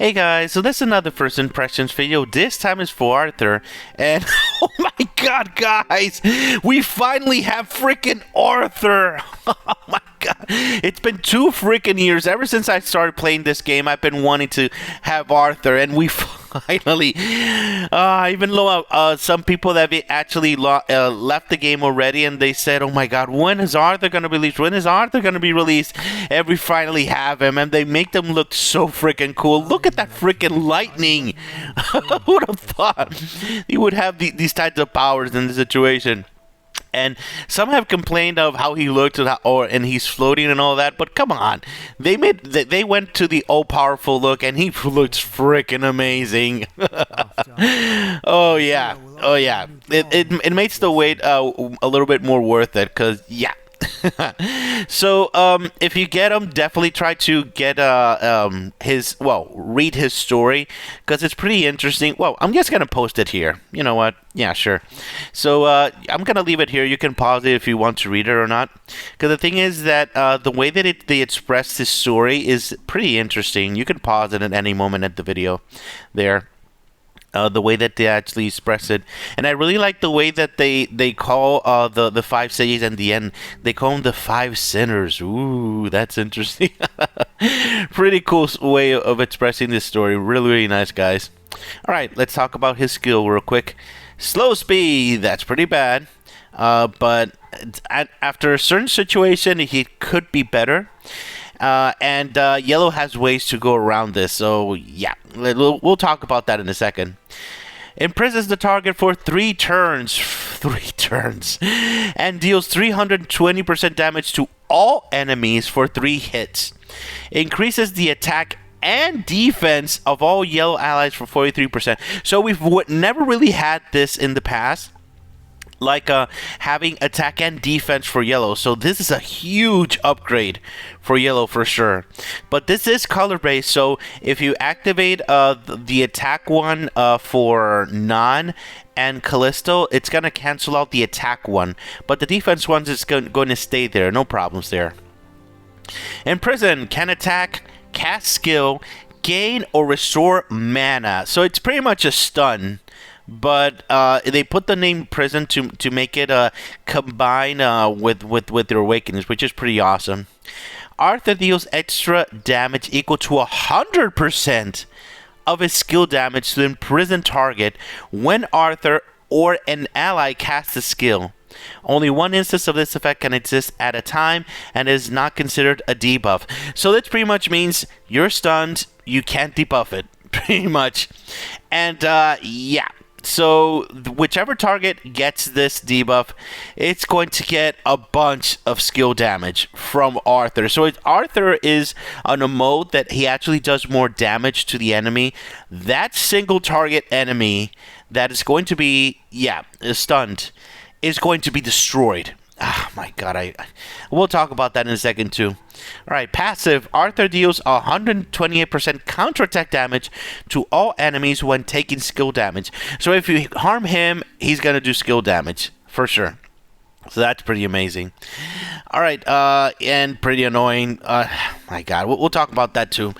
Hey guys, so this is another first impressions video. This time is for Arthur, and oh my god, guys, we finally have freaking Arthur. Oh my god, it's been 2 freaking years ever since I started playing this game. I've been wanting to have Arthur, and we finally, even though some people have actually left the game already, and they said, oh my god, when is Arthur gonna be released? When is Arthur gonna be released? And we finally have him, and they make them look so freaking cool. Look at that freaking lightning. Who would have thought he would have these types of powers in the situation? And some have complained of how he looked and he's floating and all that, but come on, they went to the all powerful look, and he looks freaking amazing. Oh yeah, it makes the wait a little bit more worth it, cause yeah. So if you get him, definitely try to get read his story, because it's pretty interesting. Well, I'm just gonna post it here. You know what? Yeah, sure. So I'm gonna leave it here. You can pause it if you want to read it or not, because the thing is that the way that they express this story is pretty interesting. You can pause it at any moment at the video there. The way that they actually express it, and I really like the way that they call the 5 cities and the end. They call them the 5 sinners. Ooh, that's interesting. Pretty cool way of expressing this story. Really, really nice, guys. All right, let's talk about his skill real quick. Slow speed. That's pretty bad, but after a certain situation, he could be better. And Yellow has ways to go around this, so yeah, we'll talk about that in a second. Imprisons the target for 3 turns, and deals 320% damage to all enemies for 3 hits. Increases the attack and defense of all Yellow allies for 43%. So we've never really had this in the past, like having attack and defense for Yellow. So this is a huge upgrade for Yellow for sure. But this is color based, so if you activate the attack one for Non and Callisto, it's gonna cancel out the attack one, but the defense ones is going to stay there. No problems there. Imprison can attack, cast skill, gain or restore mana. So it's pretty much a stun, but they put the name prison to make it combine with their awakenings, which is pretty awesome. Arthur deals extra damage equal to 100% of his skill damage to the imprisoned target when Arthur or an ally casts a skill. Only one instance of this effect can exist at a time and is not considered a debuff. So this pretty much means you're stunned, you can't debuff it, pretty much. And yeah. So whichever target gets this debuff, it's going to get a bunch of skill damage from Arthur. So Arthur is on a mode that he actually does more damage to the enemy. That single target enemy that is going to be, stunned, is going to be destroyed. Oh my god, we'll talk about that in a second too. Alright, passive. Arthur deals 128% counterattack damage to all enemies when taking skill damage. So if you harm him, he's going to do skill damage, for sure. So that's pretty amazing. Alright, and pretty annoying. My god, we'll talk about that too.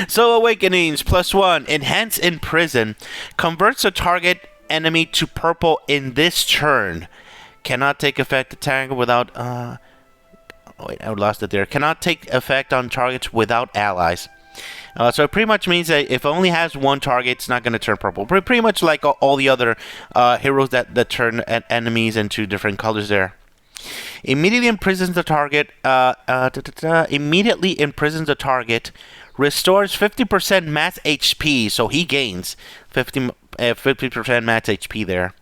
So Awakenings, +1. Enhance in Prison. Converts a target enemy to purple in this turn. Cannot take effect attack without wait, I lost it there. Cannot take effect on targets without allies. So it pretty much means that if it only has one target, it's not going to turn purple. Pretty much like all the other heroes that turn enemies into different colors there. Immediately imprisons the target. Immediately imprisons the target. Restores 50% max HP, so he gains 50% max HP there.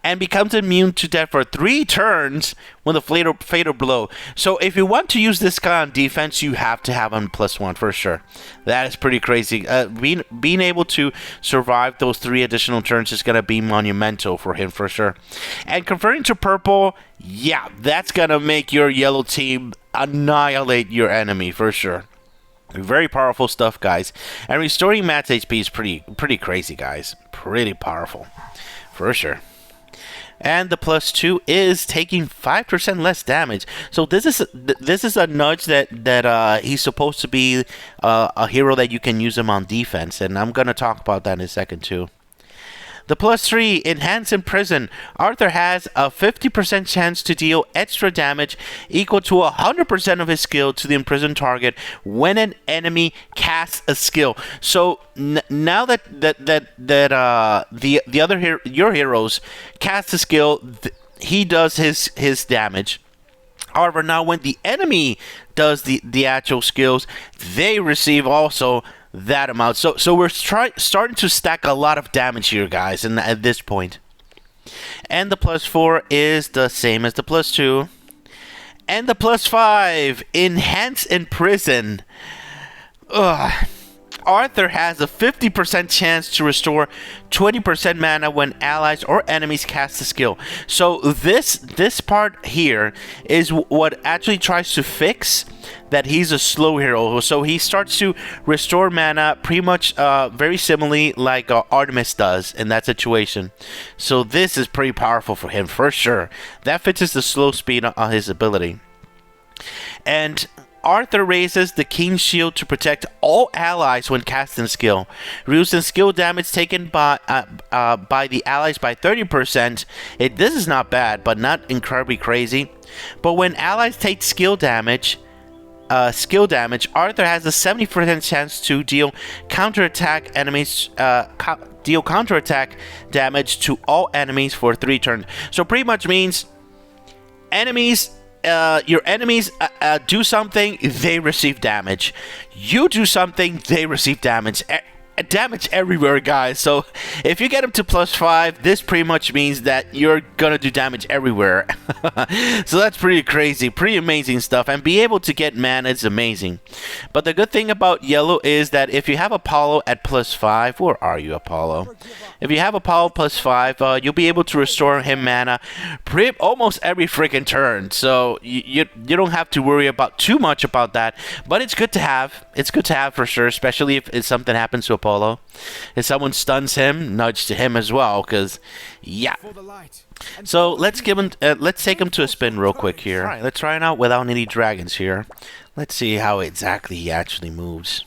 And becomes immune to death for 3 turns with a fatal blow. So if you want to use this guy on defense, you have to have him +1 for sure. That is pretty crazy. Being able to survive those 3 additional turns is going to be monumental for him for sure. And converting to purple, yeah, that's going to make your Yellow team annihilate your enemy for sure. Very powerful stuff, guys. And restoring max HP is pretty crazy, guys. Pretty powerful, for sure. And the +2 is taking 5% less damage. So this is a nudge that he's supposed to be a hero that you can use him on defense, and I'm gonna talk about that in a second too. The +3, Enhance Imprison. Arthur has a 50% chance to deal extra damage equal to 100% of his skill to the imprisoned target when an enemy casts a skill. So now that the other your heroes cast a skill, he does his damage. However, now when the enemy does the actual skills, they receive also that amount. So we're starting to stack a lot of damage here, guys, and at this point. And the +4 is the same as the +2. And the +5, Enhance Imprison. Ugh. Arthur has a 50% chance to restore 20% mana when allies or enemies cast a skill. So this part here is what actually tries to fix that he's a slow hero. So he starts to restore mana pretty much very similarly like Artemis does in that situation. So this is pretty powerful for him for sure. That fits the slow speed on his ability. And Arthur raises the King's Shield to protect all allies when casting skill, reducing skill damage taken by the allies by 30%. This is not bad, but not incredibly crazy. But when allies take skill damage, Arthur has a 70% chance to deal counterattack enemies. Deal counterattack damage to all enemies for 3 turns. So pretty much means your enemies do something, they receive damage. You do something, they receive damage. Damage everywhere, guys. So if you get them to +5, this pretty much means that you're gonna do damage everywhere. So that's pretty crazy, pretty amazing stuff. And be able to get mana is amazing. But the good thing about yellow is that if you have Apollo at +5, where are you, Apollo? If you have Apollo +5, you'll be able to restore him mana almost every freaking turn. So you don't have to worry about too much about that. But it's good to have. It's good to have for sure, especially if something happens to Apollo. If someone stuns him, nudge to him as well, because yeah. So let's take him to a spin real quick here. All right, let's try it out without any dragons here. Let's see how exactly he actually moves.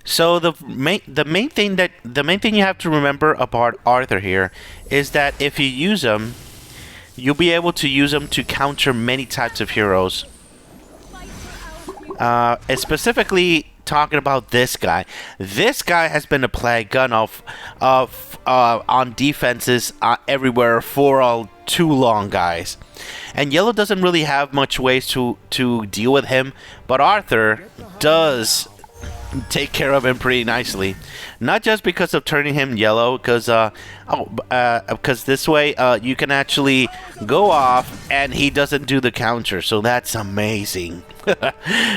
So the main thing you have to remember about Arthur here is that if you use him, you'll be able to use him to counter many types of heroes. And specifically talking about this guy. This guy has been a plague gun on defenses everywhere for too long, guys. And yellow doesn't really have much ways to deal with him, but Arthur does take care of him pretty nicely. Not just because of turning him yellow, because this way you can actually go off and he doesn't do the counter. So that's amazing.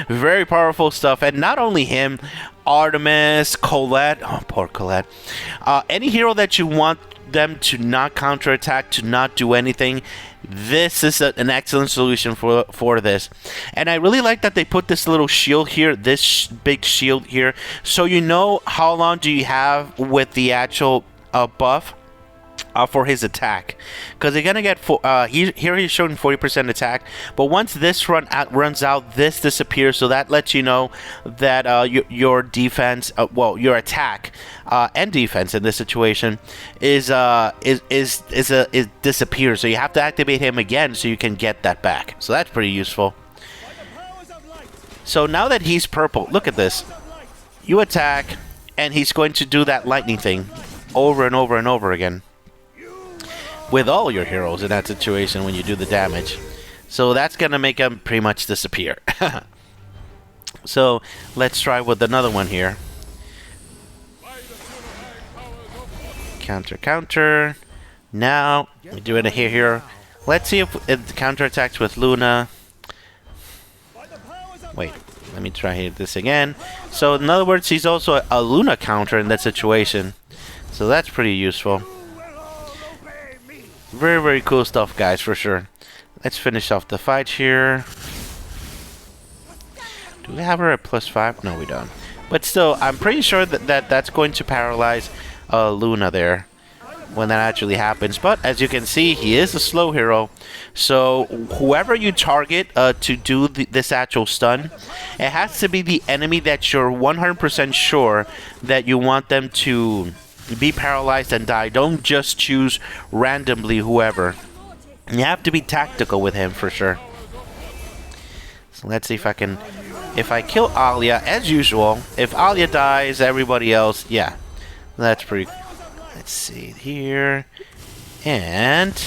Very powerful stuff. And not only him, Artemis, Colette. Oh, poor Colette. Any hero that you want them to not counterattack, to not do anything, this is an excellent solution for this. And I really like that they put this little shield here, this big shield here, so you know how long do you have with the actual buff for his attack, because you're gonna get here he's showing 40% attack, but once this runs out, this disappears. So that lets you know that your defense, your attack and defense in this situation is disappears. So you have to activate him again so you can get that back. So that's pretty useful. So now that he's purple, look at this. You attack, and he's going to do that lightning thing over and over and over again with all your heroes in that situation when you do the damage. So that's going to make them pretty much disappear. So let's try with another one here. Counter, counter. Now we're doing it here. Let's see if it counterattacks with Luna. Wait, let me try this again. So in other words, he's also a Luna counter in that situation. So that's pretty useful. Very, very cool stuff, guys, for sure. Let's finish off the fight here. Do we have her at +5? No, we don't. But still, I'm pretty sure that that's going to paralyze Luna there. when that actually happens. But as you can see, he is a slow hero. So whoever you target to do this actual stun, it has to be the enemy that you're 100% sure that you want them to be paralyzed and die. Don't just choose randomly whoever. You have to be tactical with him for sure. So let's see if I can... If I kill Alia, as usual, if Alia dies, everybody else... Yeah, that's pretty... Let's see here. And...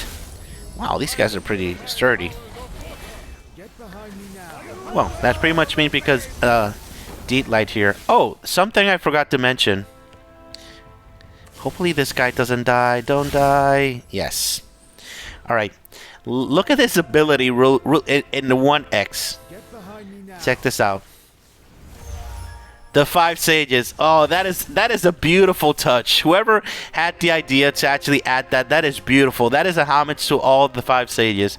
Wow, these guys are pretty sturdy. Well, that's pretty much me because... Deet Light here. Oh, something I forgot to mention. Hopefully this guy doesn't die. Don't die. Yes. Alright. Look at this ability in the 1x. Check this out. The 5 sages. Oh, that is a beautiful touch. Whoever had the idea to actually add that, that is beautiful. That is a homage to all the 5 sages.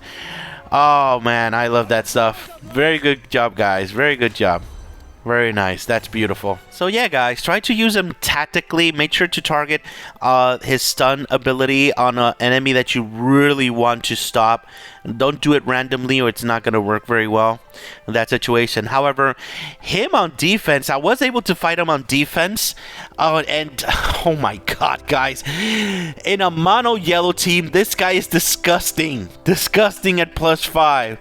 Oh man, I love that stuff. Very good job, guys. Very good job. Very nice. That's beautiful. So yeah, guys, try to use him tactically. Make sure to target his stun ability on an enemy that you really want to stop. Don't do it randomly or it's not going to work very well in that situation. However, him on defense, I was able to fight him on defense. And oh my god, guys. In a mono yellow team, this guy is disgusting. Disgusting at +5.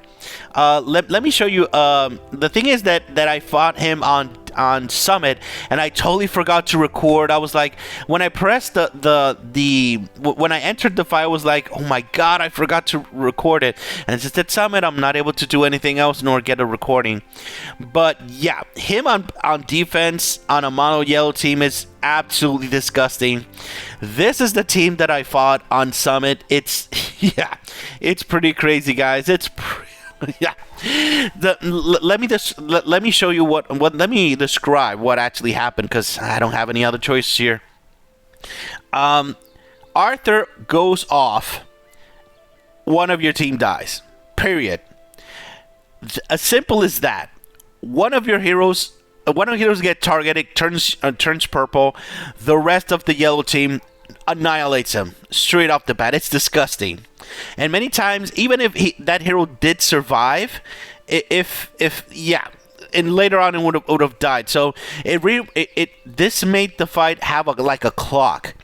Let me show you. The thing is that I fought him on Summit, and I totally forgot to record. I was like, when I pressed when I entered the fight, I was like, oh my god, I forgot to record it. And just at Summit, I'm not able to do anything else nor get a recording. But yeah, him on defense on a mono yellow team is absolutely disgusting. This is the team that I fought on Summit. It's yeah, it's pretty crazy, guys. It's yeah. Let me show you let me describe what actually happened because I don't have any other choices here. Arthur goes off. One of your team dies. Period. As simple as that. One of your heroes get targeted, turns purple. The rest of the yellow team annihilates him straight off the bat. It's disgusting. And many times, even if that hero did survive, yeah, and later on it would have died. So this made the fight have like a clock.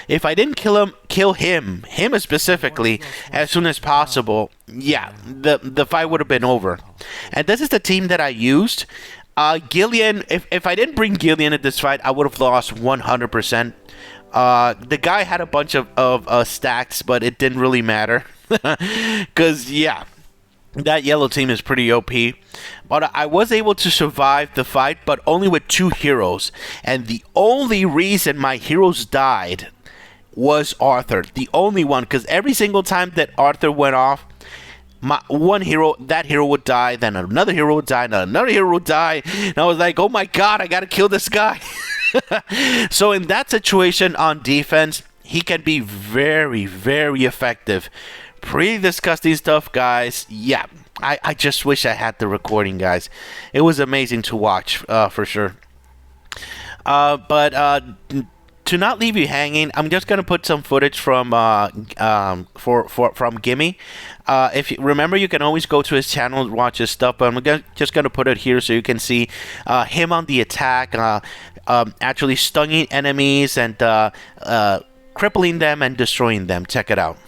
If I didn't kill him specifically as soon as possible, yeah, the fight would have been over. And this is the team that I used. Gillian, if I didn't bring Gillian in this fight, I would have lost 100%. The guy had a bunch of stacks, but it didn't really matter. Because, yeah, that yellow team is pretty OP. But I was able to survive the fight, but only with 2 heroes. And the only reason my heroes died was Arthur. The only one, because every single time that Arthur went off, that hero would die, then another hero would die, and another hero would die. And I was like, oh my god, I gotta kill this guy. So in that situation on defense, he can be very, very effective. Pretty disgusting stuff, guys. Yeah, I just wish I had the recording, guys. It was amazing to watch, for sure. But to not leave you hanging, I'm just gonna put some footage from from Gimi. If you remember, you can always go to his channel and watch his stuff. But I'm just gonna put it here so you can see him on the attack, actually stunning enemies and crippling them and destroying them. Check it out.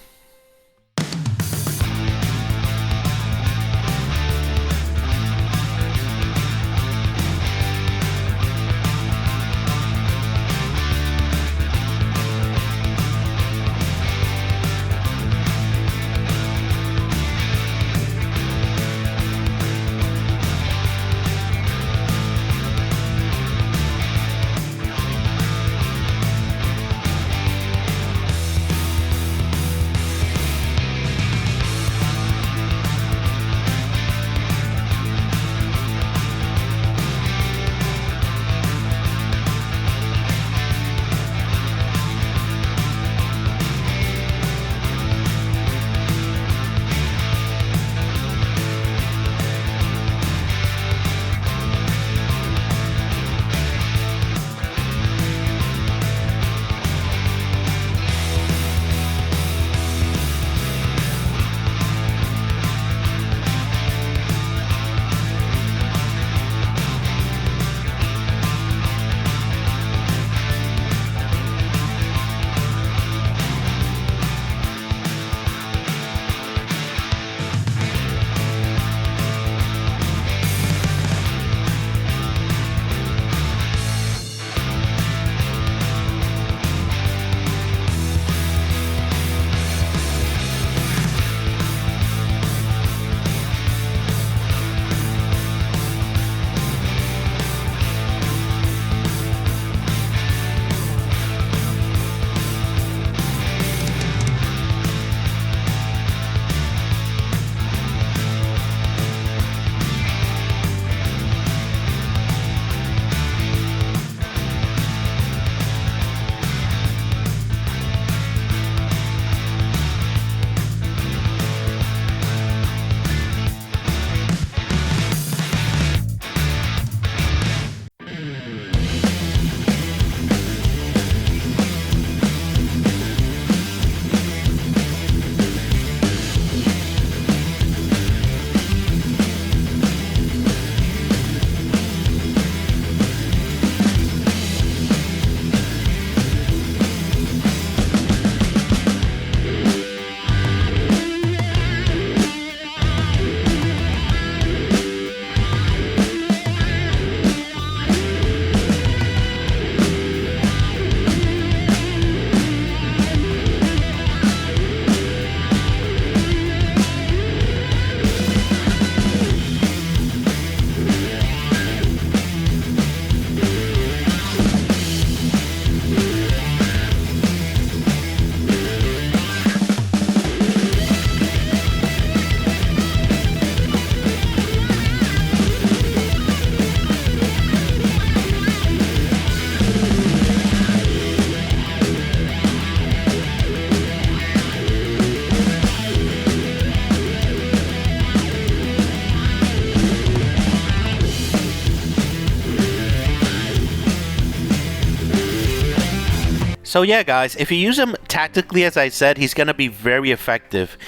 So yeah, guys, if you use him tactically, as I said, he's gonna be very effective,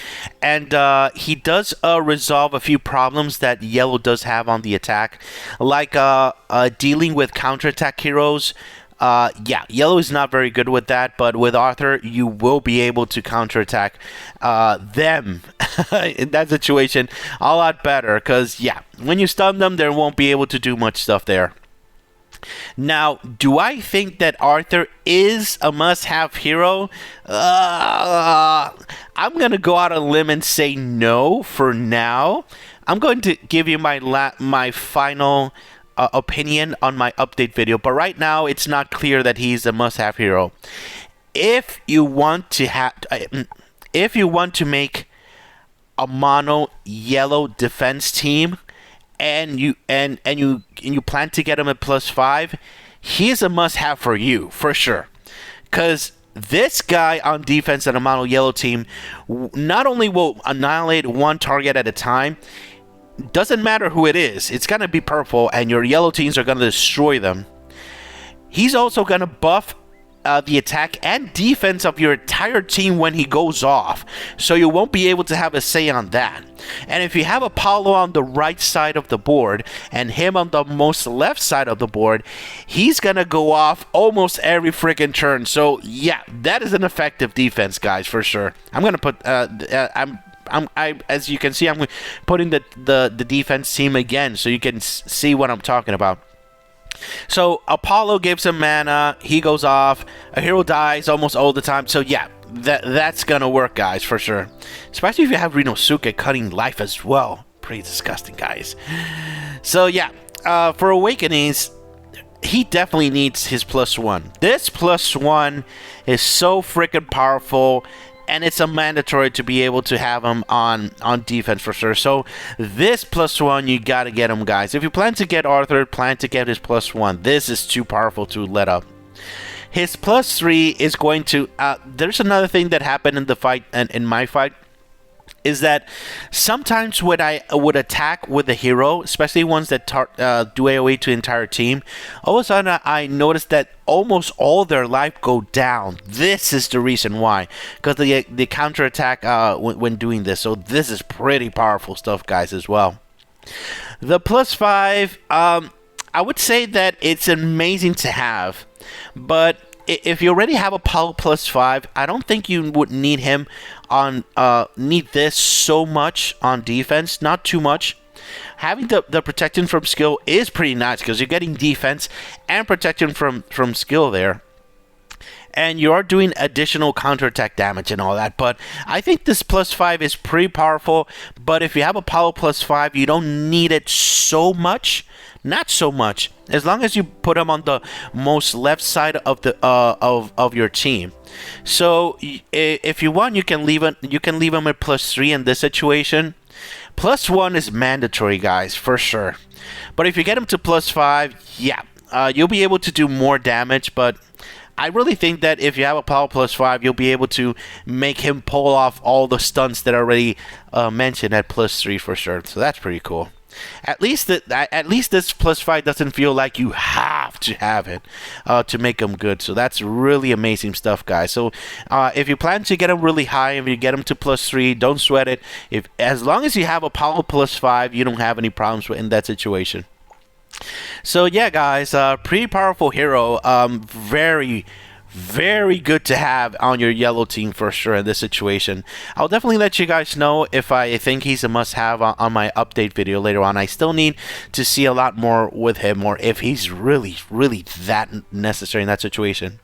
and he does resolve a few problems that yellow does have on the attack, like dealing with counterattack heroes. Yeah, yellow is not very good with that, but with Arthur, you will be able to counterattack them in that situation a lot better. Because yeah, when you stun them, they won't be able to do much stuff there. Now, do I think that Arthur is a must-have hero? I'm going to go out on a limb and say no for now. I'm going to give you my final opinion on my update video, but right now it's not clear that he's a must-have hero. If you want to make a mono yellow defense team, and you plan to get him at +5, he's a must-have for you for sure. Because this guy on defense on a mono yellow team not only will annihilate one target at a time, doesn't matter who it is, it's gonna be purple, and your yellow teams are gonna destroy them. He's also gonna buff the attack and defense of your entire team when he goes off, so you won't be able to have a say on that. And if you have Apollo on the right side of the board and him on the most left side of the board, he's gonna go off almost every freaking turn. So yeah, that is an effective defense, guys, for sure. I'm gonna put as you can see, I'm putting the defense team again so you can see what I'm talking about. So Apollo gives him mana, he goes off, a hero dies almost all the time. So yeah, that's gonna work, guys, for sure. Especially if you have Rinosuke cutting life as well. Pretty disgusting, guys. So yeah, for Awakenings, he definitely needs his +1. This +1 is so freaking powerful, and it's a mandatory to be able to have him on defense for sure. So this +1, you got to get him, guys. If you plan to get Arthur, plan to get his +1. This is too powerful to let up. His +3 is going to... there's another thing that happened in the fight, and in my fight, is that sometimes when I would attack with a hero, especially ones that do AoE to the entire team, all of a sudden I noticed that almost all their life go down. This is the reason why, because the counterattack when doing this. So this is pretty powerful stuff, guys, as well. The +5, I would say that it's amazing to have, but if you already have Apollo +5, I don't think you would need him on need this so much on defense. Not too much. Having the protection from skill is pretty nice because you're getting defense and protection from skill there, and you are doing additional counterattack damage and all that. But I think this +5 is pretty powerful. But if you have Apollo +5, you don't need it so much. Not so much, as long as you put him on the most left side of the of your team. So if you want, you can leave him at +3 in this situation. +1 is mandatory, guys, for sure. But if you get him to +5, yeah, you'll be able to do more damage. But I really think that if you have Apollo +5, you'll be able to make him pull off all the stunts that are already mentioned at +3 for sure. So that's pretty cool. At least this +5 doesn't feel like you have to have it to make them good. So that's really amazing stuff, guys. So if you plan to get them really high, if you get them to +3, don't sweat it. As long as you have Apollo +5, you don't have any problems in that situation. So yeah, guys, pretty powerful hero. Very good to have on your yellow team for sure in this situation. I'll definitely let you guys know if I think he's a must-have on my update video later on. I still need to see a lot more with him, or if he's really that necessary in that situation.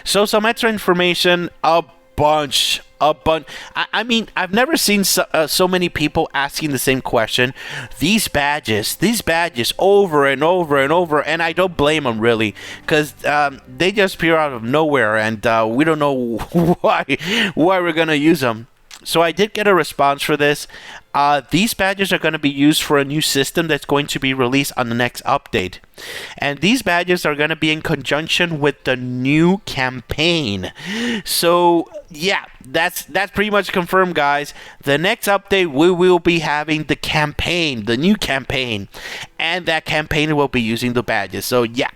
So some extra information, a bunch. I mean, I've never seen so many people asking the same question. These badges over and over and over, and I don't blame them really, because they just appear out of nowhere, and we don't know why we're gonna use them. So I did get a response for this. These badges are going to be used for a new system that's going to be released on the next update. And these badges are going to be in conjunction with the new campaign. So yeah, that's pretty much confirmed, guys. The next update, we will be having the campaign, the new campaign, and that campaign will be using the badges. So yeah,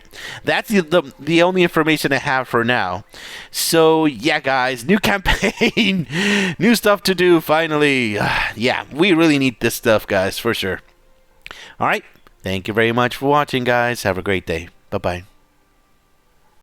that's the only information I have for now. So yeah, guys, new campaign, new stuff to do. Finally, yeah, we really need this stuff, guys, for sure. All right, thank you very much for watching, guys. Have a great day. Bye bye.